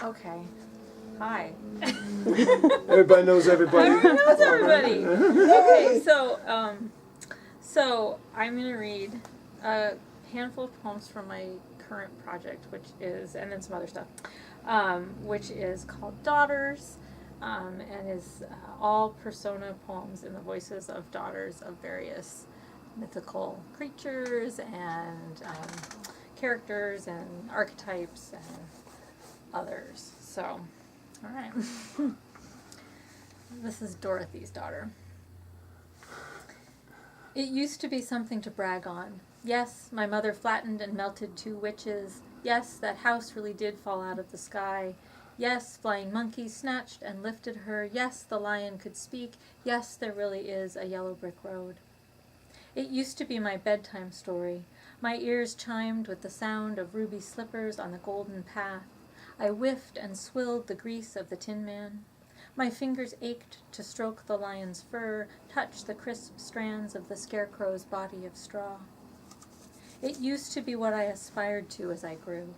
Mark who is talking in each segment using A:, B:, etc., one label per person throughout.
A: Okay. Hi.
B: Everybody knows everybody.
A: Everyone knows everybody. Okay, so I'm gonna read a handful of poems from my current project, which is, and then some other stuff, which is called Daughters, and is all persona poems in the voices of daughters of various mythical creatures and characters and archetypes and others. So, all right. This is Dorothy's daughter. It used to be something to brag on. Yes, my mother flattened and melted 2 witches. Yes, that house really did fall out of the sky. Yes, flying monkeys snatched and lifted her. Yes, the lion could speak. Yes, there really is a yellow brick road. It used to be my bedtime story. My ears chimed with the sound of ruby slippers on the golden path. I whiffed and swilled the grease of the Tin Man. My fingers ached to stroke the lion's fur, touch the crisp strands of the scarecrow's body of straw. It used to be what I aspired to as I grew.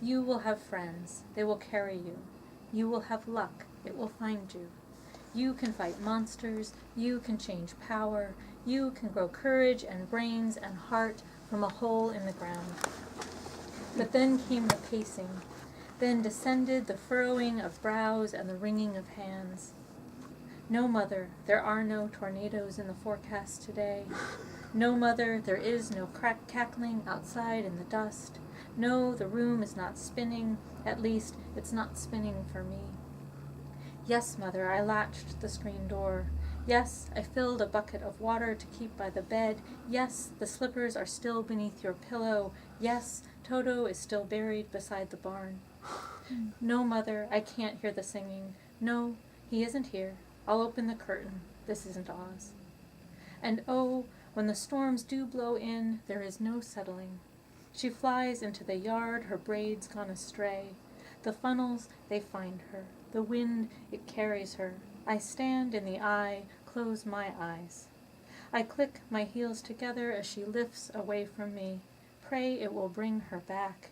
A: You will have friends. They will carry you. You will have luck. It will find you. You can fight monsters. You can change power. You can grow courage and brains and heart from a hole in the ground. But then came the pacing. Then descended the furrowing of brows and the wringing of hands. No, Mother, there are no tornadoes in the forecast today. No, Mother, there is no cackling outside in the dust. No, the room is not spinning. At least, it's not spinning for me. Yes, Mother, I latched the screen door. Yes, I filled a bucket of water to keep by the bed. Yes, the slippers are still beneath your pillow. Yes, Toto is still buried beside the barn. No, Mother, I can't hear the singing. No, he isn't here. I'll open the curtain. This isn't Oz. And oh, when the storms do blow in, there is no settling. She flies into the yard, her braids gone astray. The funnels, they find her. The wind, it carries her. I stand in the eye, close my eyes. I click my heels together as she lifts away from me. Pray it will bring her back.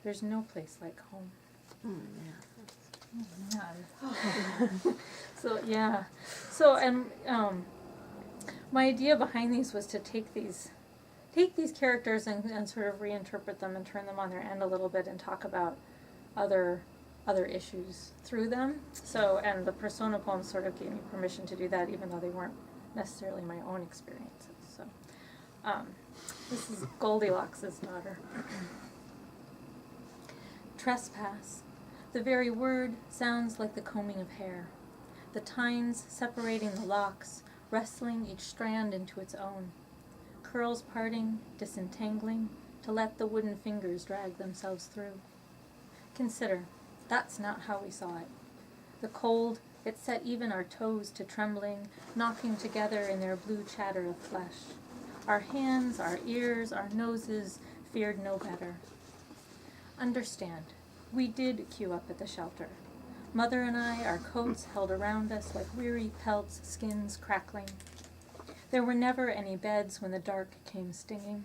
A: There's no place like home. So yeah, so and my idea behind these was to take these characters and sort of reinterpret them and turn them on their end a little bit and talk about other issues through them. So, and the persona poems sort of gave me permission to do that, even though they weren't necessarily my own experiences. So this is Goldilocks' daughter. Trespass. The very word sounds like the combing of hair. The tines separating the locks, wrestling each strand into its own. Curls parting, disentangling, to let the wooden fingers drag themselves through. Consider, that's not how we saw it. The cold, it set even our toes to trembling, knocking together in their blue chatter of flesh. Our hands, our ears, our noses feared no better. Understand, we did queue up at the shelter. Mother and I, our coats held around us like weary pelts, skins crackling. There were never any beds when the dark came stinging.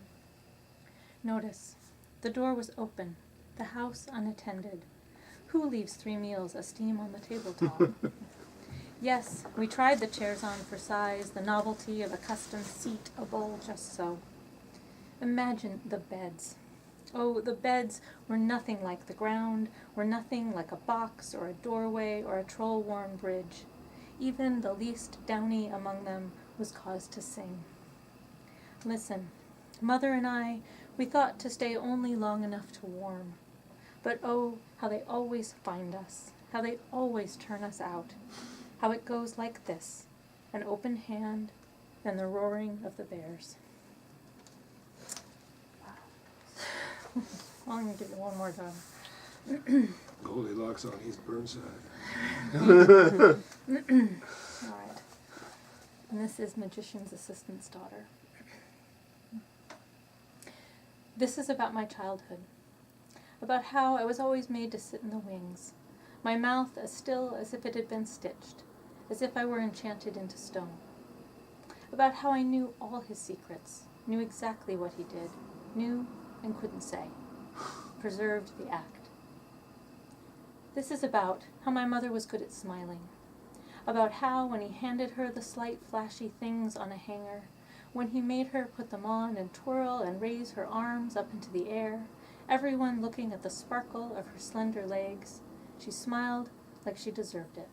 A: Notice, the door was open, the house unattended. Who leaves 3 meals a steam on the tabletop? Yes, we tried the chairs on for size, the novelty of a custom seat, a bowl just so. Imagine the beds. Oh, the beds were nothing like the ground, were nothing like a box or a doorway or a troll-worn bridge. Even the least downy among them was cause to sing. Listen, Mother and I, we thought to stay only long enough to warm. But oh, how they always find us, how they always turn us out. How it goes like this, an open hand, then the roaring of the bears. Wow. I'm going to give you one more time.
B: Goldilocks on East Burnside.
A: All right. And this is Magician's Assistant's Daughter. This is about my childhood, about how I was always made to sit in the wings, my mouth as still as if it had been stitched, as if I were enchanted into stone. About how I knew all his secrets, knew exactly what he did, knew and couldn't say, preserved the act. This is about how my mother was good at smiling. About how, when he handed her the slight flashy things on a hanger, when he made her put them on and twirl and raise her arms up into the air, everyone looking at the sparkle of her slender legs, she smiled like she deserved it.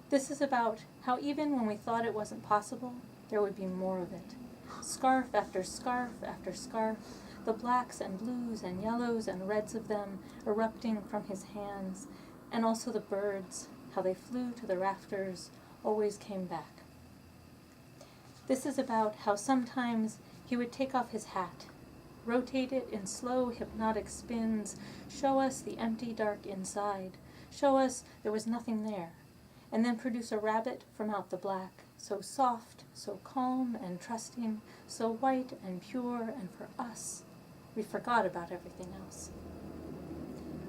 A: This is about how even when we thought it wasn't possible, there would be more of it. Scarf after scarf after scarf, the blacks and blues and yellows and reds of them erupting from his hands, and also the birds, how they flew to the rafters, always came back. This is about how sometimes he would take off his hat, rotate it in slow hypnotic spins, show us the empty dark inside, show us there was nothing there, and then produce a rabbit from out the black, so soft, so calm and trusting, so white and pure, and for us, we forgot about everything else.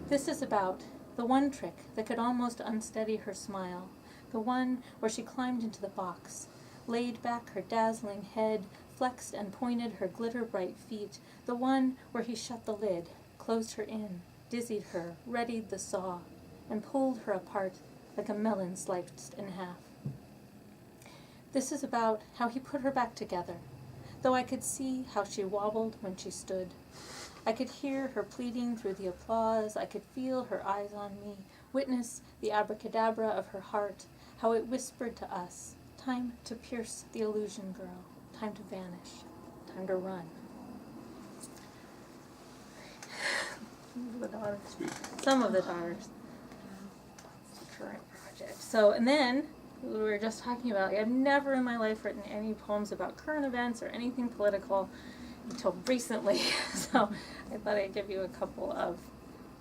A: This is about the one trick that could almost unsteady her smile, the one where she climbed into the box, laid back her dazzling head, flexed and pointed her glitter-bright feet, the one where he shut the lid, closed her in, dizzied her, readied the saw, and pulled her apart like a melon sliced in half. This is about how he put her back together, though I could see how she wobbled when she stood. I could hear her pleading through the applause, I could feel her eyes on me, witness the abracadabra of her heart, how it whispered to us, time to pierce the illusion, girl, time to vanish, time to run. Some of the daughters. Current project. So, and then, we were just talking about, I've never in my life written any poems about current events or anything political until recently. So, I thought I'd give you a couple of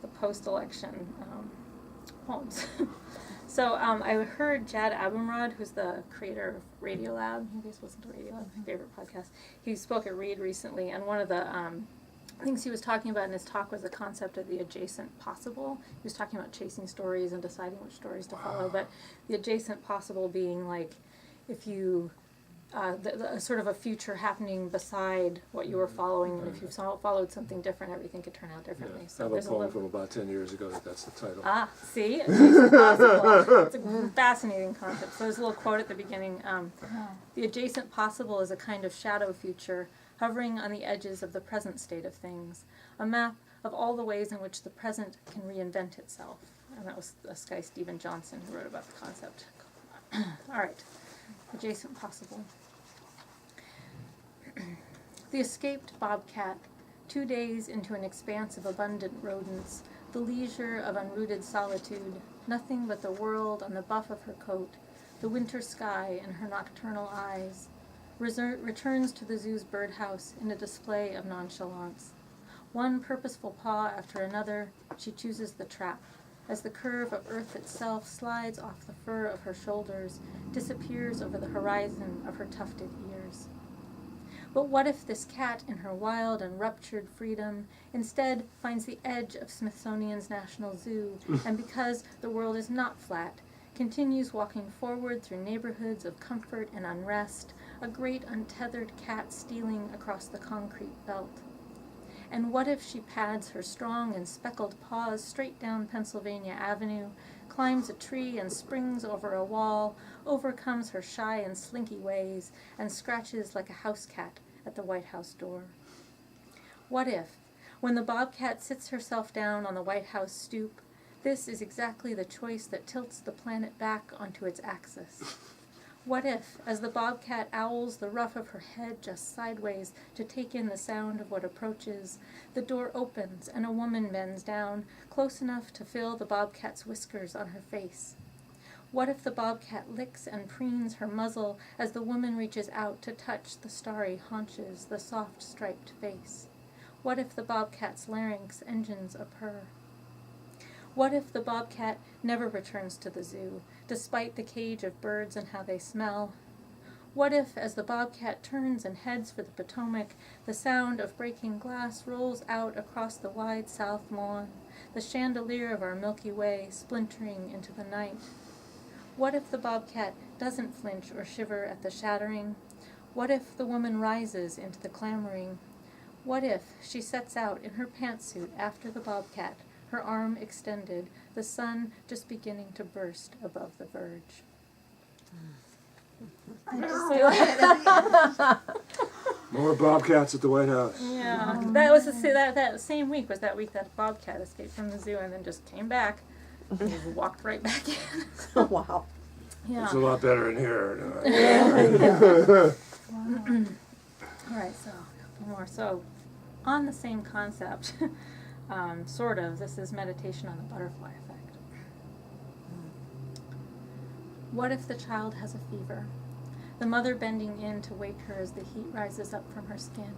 A: the post-election poems. So, I heard Jad Abumrad, who's the creator of Radiolab. You guys listen to Radiolab, my favorite podcast. He spoke at Reed recently, and one of the things he was talking about in his talk was the concept of the adjacent possible. He was talking about chasing stories and deciding which stories to follow, but the adjacent possible being like if you, the sort of a future happening beside what you were following, and if you followed something different, everything could turn out differently.
B: Yeah,
A: So
B: I have
A: there's
B: a poem from about 10 years ago that's the title.
A: See? Adjacent possible. It's a fascinating concept. So there's a little quote at the beginning. The adjacent possible is a kind of shadow future hovering on the edges of the present state of things, a map of all the ways in which the present can reinvent itself. And that was this guy, Stephen Johnson, who wrote about the concept. All right, adjacent possible. The escaped bobcat, 2 days into an expanse of abundant rodents, the leisure of unrooted solitude, nothing but the world on the buff of her coat, the winter sky in her nocturnal eyes, returns to the zoo's birdhouse in a display of nonchalance. One purposeful paw after another, she chooses the trap, as the curve of earth itself slides off the fur of her shoulders, disappears over the horizon of her tufted ears. But what if this cat, in her wild and ruptured freedom, instead finds the edge of Smithsonian's National Zoo, and because the world is not flat, continues walking forward through neighborhoods of comfort and unrest, a great untethered cat stealing across the concrete belt? And what if she pads her strong and speckled paws straight down Pennsylvania Avenue, climbs a tree and springs over a wall, overcomes her shy and slinky ways, and scratches like a house cat at the White House door? What if, when the bobcat sits herself down on the White House stoop, this is exactly the choice that tilts the planet back onto its axis? What if, as the bobcat owls the ruff of her head just sideways to take in the sound of what approaches, the door opens and a woman bends down, close enough to feel the bobcat's whiskers on her face? What if the bobcat licks and preens her muzzle as the woman reaches out to touch the starry haunches, the soft striped face? What if the bobcat's larynx engines a purr? What if the bobcat never returns to the zoo, despite the cage of birds and how they smell? What if, as the bobcat turns and heads for the Potomac, the sound of breaking glass rolls out across the wide south lawn, the chandelier of our Milky Way splintering into the night? What if the bobcat doesn't flinch or shiver at the shattering? What if the woman rises into the clamoring? What if she sets out in her pantsuit after the bobcat, her arm extended, the sun just beginning to burst above the verge.
B: More bobcats at the White House.
A: Yeah, that was that same week was that week that bobcat escaped from the zoo and then just came back and just walked right back in.
C: Oh, wow.
A: Yeah.
B: It's a lot better in here.
A: All right, so one more. So, on the same concept, sort of, this is meditation on the butterfly effect. What if the child has a fever? The mother bending in to wake her as the heat rises up from her skin.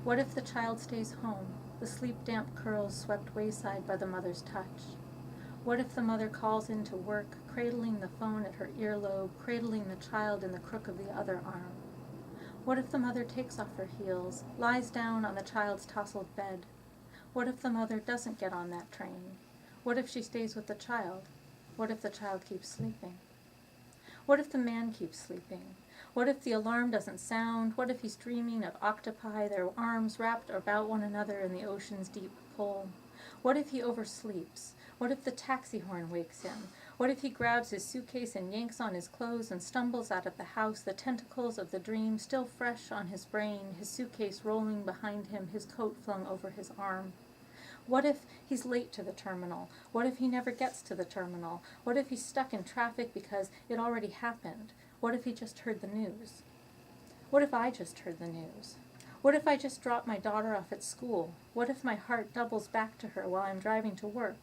A: What if the child stays home, the sleep-damp curls swept wayside by the mother's touch? What if the mother calls in to work, cradling the phone at her earlobe, cradling the child in the crook of the other arm? What if the mother takes off her heels, lies down on the child's tousled bed? What if the mother doesn't get on that train? What if she stays with the child? What if the child keeps sleeping? What if the man keeps sleeping? What if the alarm doesn't sound? What if he's dreaming of octopi, their arms wrapped about one another in the ocean's deep pull? What if he oversleeps? What if the taxi horn wakes him? What if he grabs his suitcase and yanks on his clothes and stumbles out of the house, the tentacles of the dream still fresh on his brain, his suitcase rolling behind him, his coat flung over his arm? What if he's late to the terminal? What if he never gets to the terminal? What if he's stuck in traffic because it already happened? What if he just heard the news? What if I just heard the news? What if I just dropped my daughter off at school? What if my heart doubles back to her while I'm driving to work?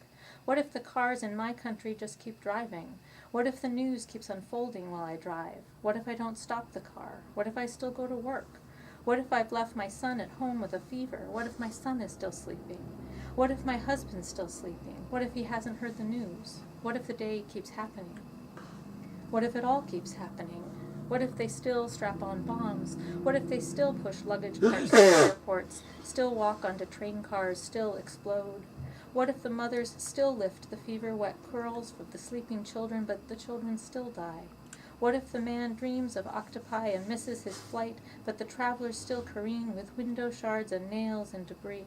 A: What if the cars in my country just keep driving? What if the news keeps unfolding while I drive? What if I don't stop the car? What if I still go to work? What if I've left my son at home with a fever? What if my son is still sleeping? What if my husband's still sleeping? What if he hasn't heard the news? What if the day keeps happening? What if it all keeps happening? What if they still strap on bombs? What if they still push luggage carts to airports, still walk onto train cars, still explode? What if the mothers still lift the fever-wet curls of the sleeping children, but the children still die? What if the man dreams of octopi and misses his flight, but the travelers still careen with window shards and nails and debris?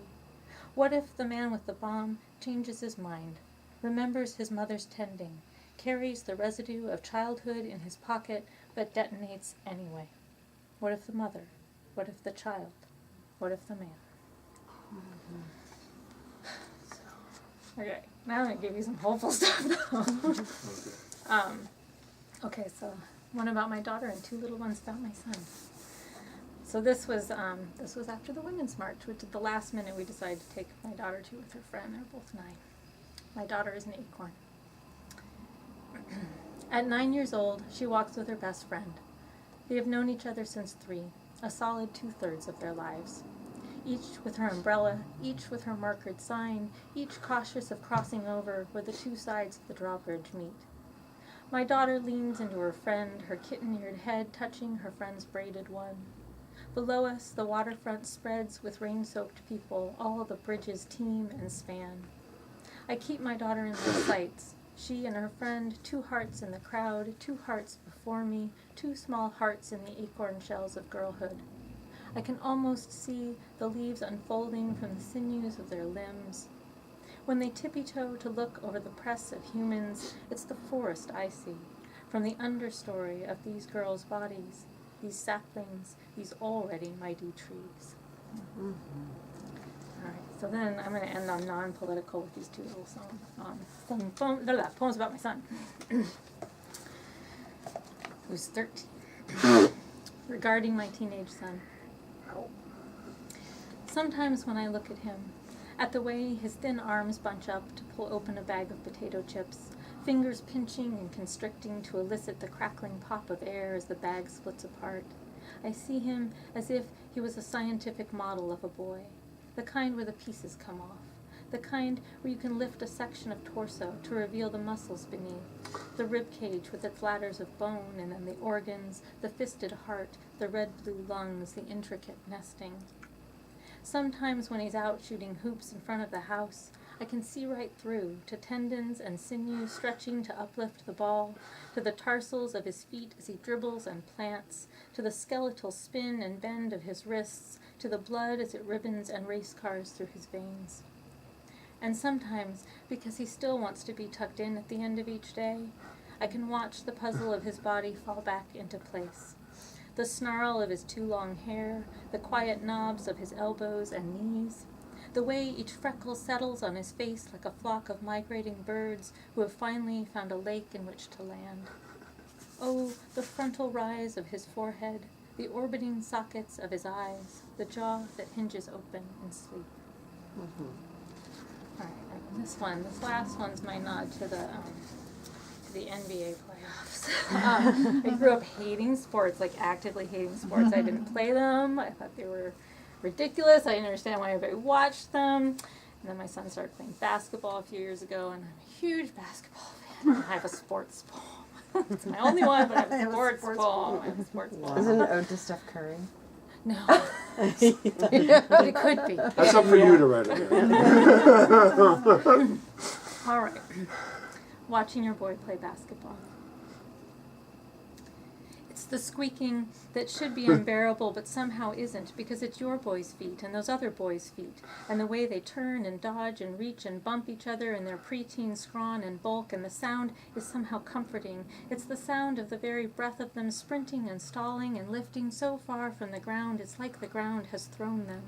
A: What if the man with the bomb changes his mind, remembers his mother's tending, carries the residue of childhood in his pocket, but detonates anyway? What if the mother? What if the child? What if the man? Okay, now I'm going to give you some hopeful stuff, though. Okay, so one about my daughter and two little ones about my son. So this was after the Women's March, which at the last minute we decided to take my daughter to with her friend. They're both 9. My daughter is an acorn. At 9 years old, she walks with her best friend. They have known each other since 3, a solid 2/3 of their lives. Each with her umbrella, each with her markered sign, each cautious of crossing over where the two sides of the drawbridge meet. My daughter leans into her friend, her kitten-eared head touching her friend's braided one. Below us, the waterfront spreads with rain-soaked people, all the bridges teem and span. I keep my daughter in my sights, she and her friend, 2 hearts in the crowd, 2 hearts before me, 2 small hearts in the acorn shells of girlhood. I can almost see the leaves unfolding from the sinews of their limbs. When they tippy-toe to look over the press of humans, it's the forest I see, from the understory of these girls' bodies, these saplings, these already mighty trees. Mm-hmm. All right, so then I'm going to end on non-political with these 2 little songs. Poems about my son, who's 13. Regarding my teenage son. Sometimes when I look at him, at the way his thin arms bunch up to pull open a bag of potato chips, fingers pinching and constricting to elicit the crackling pop of air as the bag splits apart, I see him as if he was a scientific model of a boy, the kind where the pieces come off, the kind where you can lift a section of torso to reveal the muscles beneath, the rib cage with its ladders of bone and then the organs, the fisted heart, the red-blue lungs, the intricate nesting. Sometimes when he's out shooting hoops in front of the house, I can see right through to tendons and sinews stretching to uplift the ball, to the tarsals of his feet as he dribbles and plants, to the skeletal spin and bend of his wrists, to the blood as it ribbons and race cars through his veins. And sometimes, because he still wants to be tucked in at the end of each day, I can watch the puzzle of his body fall back into place. The snarl of his too long hair, the quiet knobs of his elbows and knees, the way each freckle settles on his face like a flock of migrating birds who have finally found a lake in which to land. Oh, the frontal rise of his forehead, the orbiting sockets of his eyes, the jaw that hinges open in sleep. All right, and this last one's my nod to the NBA playoffs. I grew up hating sports, like actively hating sports. I didn't play them. I thought they were ridiculous. I didn't understand why everybody watched them. And then my son started playing basketball a few years ago, and I'm a huge basketball fan. And I have a sports poem. It's my only one, but I have a sports poem. I have a sports poem.
C: Is it an ode to Steph Curry?
A: No. But it could be.
B: That's up for you to write it.
A: All right. Watching your boy play basketball. It's the squeaking that should be unbearable but somehow isn't, because it's your boy's feet and those other boys' feet, and the way they turn and dodge and reach and bump each other in their preteen scrawn and bulk, and the sound is somehow comforting. It's the sound of the very breath of them sprinting and stalling and lifting so far from the ground it's like the ground has thrown them.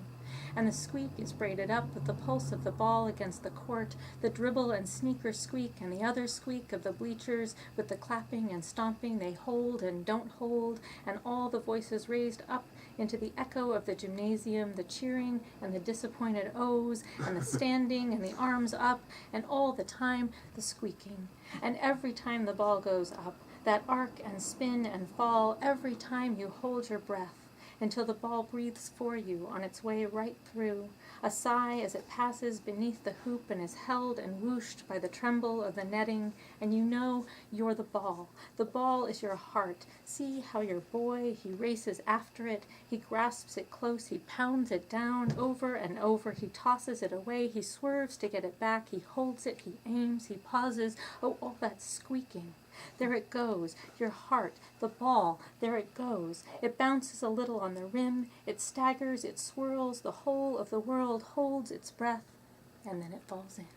A: And the squeak is braided up with the pulse of the ball against the court, the dribble and sneaker squeak and the other squeak of the bleachers with the clapping and stomping they hold and don't hold, and all the voices raised up into the echo of the gymnasium, the cheering and the disappointed ohs, and the standing and the arms up, and all the time the squeaking. And every time the ball goes up, that arc and spin and fall, every time you hold your breath, until the ball breathes for you on its way right through, a sigh as it passes beneath the hoop and is held and whooshed by the tremble of the netting, and you know you're the ball. The ball is your heart. See how your boy, he races after it, he grasps it close, he pounds it down over and over, he tosses it away, he swerves to get it back, he holds it, he aims, he pauses. Oh, all that squeaking. There it goes, your heart, the ball, there it goes. It bounces a little on the rim, it staggers, it swirls, the whole of the world holds its breath, and then it falls in.